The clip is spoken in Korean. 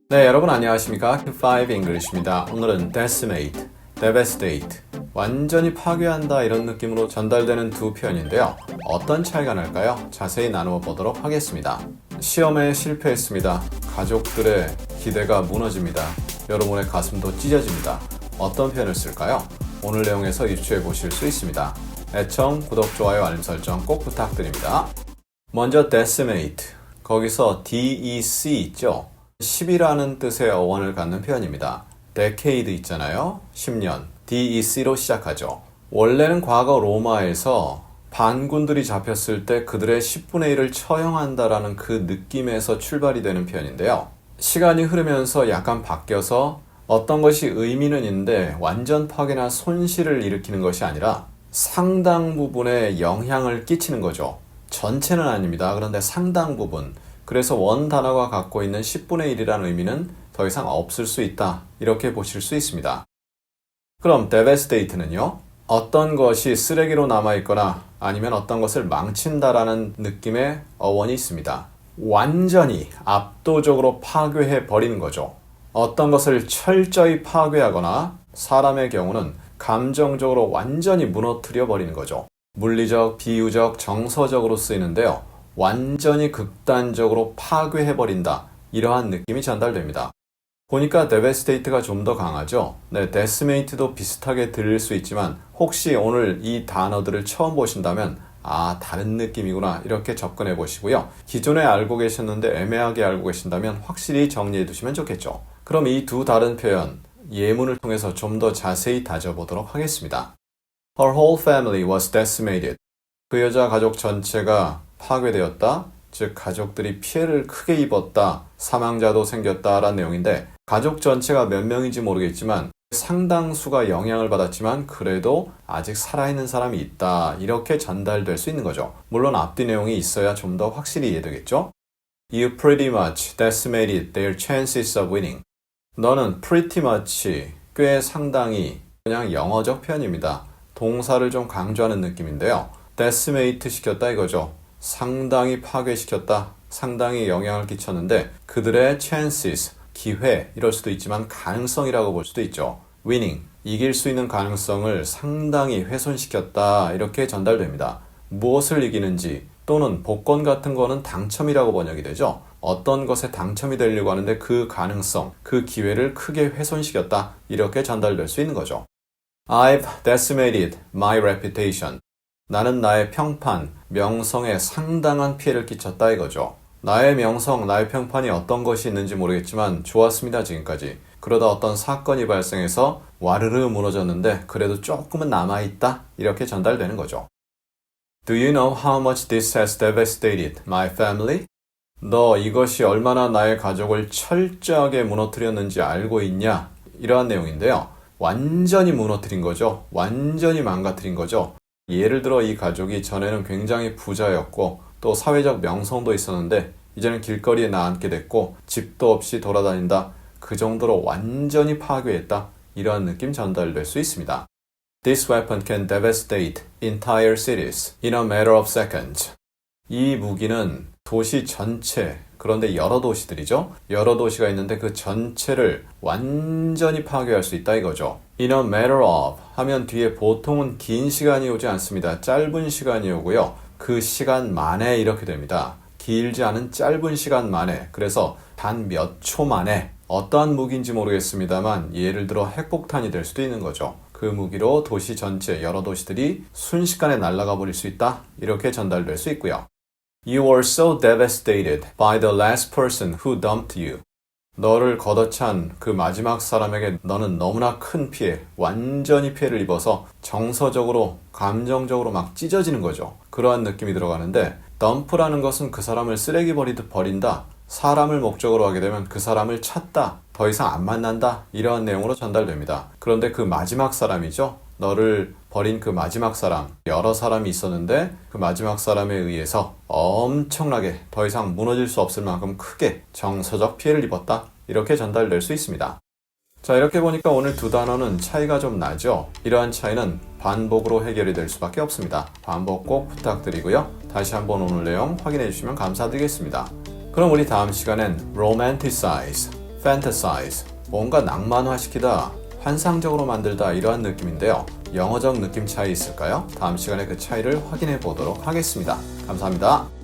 네, 여러분 안녕하십니까? Q5 English입니다. 오늘은 decimate, devastate, 완전히 파괴한다 이런 느낌으로 전달되는 두 표현인데요. 어떤 차이가 날까요? 자세히 나누어 보도록 하겠습니다. 시험에 실패했습니다. 가족들의 기대가 무너집니다. 여러분의 가슴도 찢어집니다. 어떤 표현을 쓸까요? 오늘 내용에서 유추해 보실 수 있습니다. 애청, 구독, 좋아요, 알림 설정 꼭 부탁드립니다. 먼저 decimate, 거기서 DEC 있죠? 10이라는 뜻의 어원을 갖는 표현입니다. decade 있잖아요. 10년. DEC로 시작하죠. 원래는 과거 로마에서 반군들이 잡혔을 때 그들의 10분의 1을 처형한다라는 그 느낌에서 출발이 되는 표현인데요. 시간이 흐르면서 약간 바뀌어서 어떤 것이 의미는 있는데 완전 파괴나 손실을 일으키는 것이 아니라 상당 부분에 영향을 끼치는 거죠. 전체는 아닙니다. 그런데 상당 부분. 그래서 원 단어가 갖고 있는 10분의 1이라는 의미는 더 이상 없을 수 있다. 이렇게 보실 수 있습니다. 그럼 devastate는요? 어떤 것이 쓰레기로 남아있거나 아니면 어떤 것을 망친다라는 느낌의 어원이 있습니다. 완전히 압도적으로 파괴해 버리는 거죠. 어떤 것을 철저히 파괴하거나 사람의 경우는 감정적으로 완전히 무너뜨려 버리는 거죠. 물리적, 비유적, 정서적으로 쓰이는데요. 완전히 극단적으로 파괴해버린다. 이러한 느낌이 전달됩니다. 보니까 devastate가 좀 더 강하죠? 네, decimate도 비슷하게 들릴 수 있지만 혹시 오늘 이 단어들을 처음 보신다면 다른 느낌이구나 이렇게 접근해 보시고요. 기존에 알고 계셨는데 애매하게 알고 계신다면 확실히 정리해 두시면 좋겠죠. 그럼 이 두 다른 표현, 예문을 통해서 좀 더 자세히 다져보도록 하겠습니다. Her whole family was decimated. 그 여자 가족 전체가 파괴되었다. 즉 가족들이 피해를 크게 입었다. 사망자도 생겼다라는 내용인데 가족 전체가 몇 명인지 모르겠지만 상당수가 영향을 받았지만 그래도 아직 살아있는 사람이 있다. 이렇게 전달될 수 있는 거죠. 물론 앞뒤 내용이 있어야 좀 더 확실히 이해되겠죠. You pretty much decimated their chances of winning. 너는 pretty much 꽤 상당히 그냥 영어적 표현입니다. 동사를 좀 강조하는 느낌인데요. decimate 시켰다 이거죠. 상당히 파괴시켰다. 상당히 영향을 끼쳤는데 그들의 chances, 기회 이럴 수도 있지만 가능성이라고 볼 수도 있죠. winning, 이길 수 있는 가능성을 상당히 훼손시켰다. 이렇게 전달됩니다. 무엇을 이기는지 또는 복권 같은 거는 당첨이라고 번역이 되죠. 어떤 것에 당첨이 되려고 하는데 그 가능성, 그 기회를 크게 훼손시켰다. 이렇게 전달될 수 있는 거죠. I've decimated my reputation. 나는 나의 평판, 명성에 상당한 피해를 끼쳤다 이거죠. 나의 명성, 나의 평판이 어떤 것이 있는지 모르겠지만 좋았습니다 지금까지. 그러다 어떤 사건이 발생해서 와르르 무너졌는데 그래도 조금은 남아있다 이렇게 전달되는 거죠. Do you know how much this has devastated my family? 너 이것이 얼마나 나의 가족을 철저하게 무너뜨렸는지 알고 있냐? 이러한 내용인데요. 완전히 무너뜨린 거죠. 완전히 망가뜨린 거죠. 예를 들어 이 가족이 전에는 굉장히 부자였고 또 사회적 명성도 있었는데 이제는 길거리에 나앉게 됐고 집도 없이 돌아다닌다. 그 정도로 완전히 파괴했다. 이러한 느낌 전달될 수 있습니다. This weapon can devastate entire cities in a matter of seconds. 이 무기는 도시 전체, 그런데 여러 도시들이죠. 여러 도시가 있는데 그 전체를 완전히 파괴할 수 있다 이거죠. In a matter of 하면 뒤에 보통은 긴 시간이 오지 않습니다. 짧은 시간이 오고요. 그 시간 만에 이렇게 됩니다. 길지 않은 짧은 시간 만에. 그래서 단 몇 초 만에 어떠한 무기인지 모르겠습니다만 예를 들어 핵폭탄이 될 수도 있는 거죠. 그 무기로 도시 전체 여러 도시들이 순식간에 날아가 버릴 수 있다. 이렇게 전달될 수 있고요. You were so devastated by the last person who dumped you. 너를 걷어찬 그 마지막 사람에게 너는 너무나 큰 피해, 완전히 피해를 입어서 정서적으로, 감정적으로 막 찢어지는 거죠. 그러한 느낌이 들어가는데 dump라는 것은 그 사람을 쓰레기 버리듯 버린다. 사람을 목적으로 하게 되면 그 사람을 찾다. 더 이상 안 만난다. 이러한 내용으로 전달됩니다. 그런데 그 마지막 사람이죠. 너를 버린 그 마지막 사람, 여러 사람이 있었는데 그 마지막 사람에 의해서 엄청나게 더 이상 무너질 수 없을 만큼 크게 정서적 피해를 입었다. 이렇게 전달될 수 있습니다. 자, 이렇게 보니까 오늘 두 단어는 차이가 좀 나죠. 이러한 차이는 반복으로 해결이 될 수밖에 없습니다. 반복 꼭 부탁드리고요. 다시 한번 오늘 내용 확인해 주시면 감사드리겠습니다. 그럼 우리 다음 시간엔 romanticize, fantasize, 뭔가 낭만화시키다, 환상적으로 만들다 이러한 느낌인데요. 영어적 느낌 차이 있을까요? 다음 시간에 그 차이를 확인해 보도록 하겠습니다. 감사합니다.